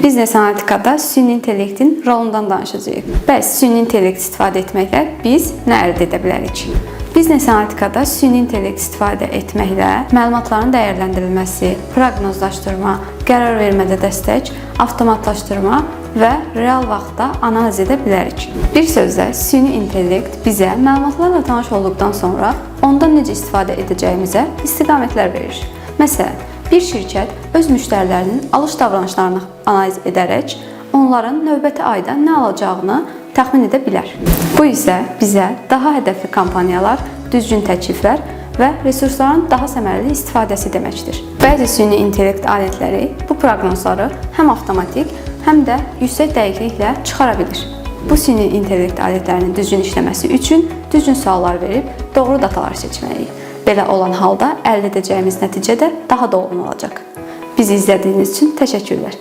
Biznes analitikada süni intellektin rolundan danışacağıq. Bəs süni intellekt istifadə etməklə biz nə əldə edə bilərik? Biznes analitikada süni intellekt istifadə etməklə məlumatların dəyərləndirilməsi, proqnozlaşdırma, qərar vermədə dəstək, avtomatlaşdırma və real vaxtda analiz edə bilərik. Bir sözlə, süni intellekt bizə məlumatlarla tanış olduqdan sonra ondan necə istifadə edəcəyimizə istiqamətlər verir. Məsələn, bir şirkət öz müştərilərinin alış davranışlarını analiz edərək onların növbəti ayda nə alacağını təxmin edə bilər. Bu isə bizə daha hədəfli kampaniyalar, düzgün təkliflər və resursların daha səmərəli istifadəsi deməkdir. Bəzi süni intellekt alətləri bu proqnozları həm avtomatik, həm də yüksək dəqiqliklə çıxara bilir. Bu süni intellekt alətlərinin düzgün işləməsi üçün düzgün suallar verib doğru datalar seçməliyik. Belə olan halda əldə edəcəyimiz nəticə də daha dolğun olacaq. Bizi izlədiyiniz üçün təşəkkürlər.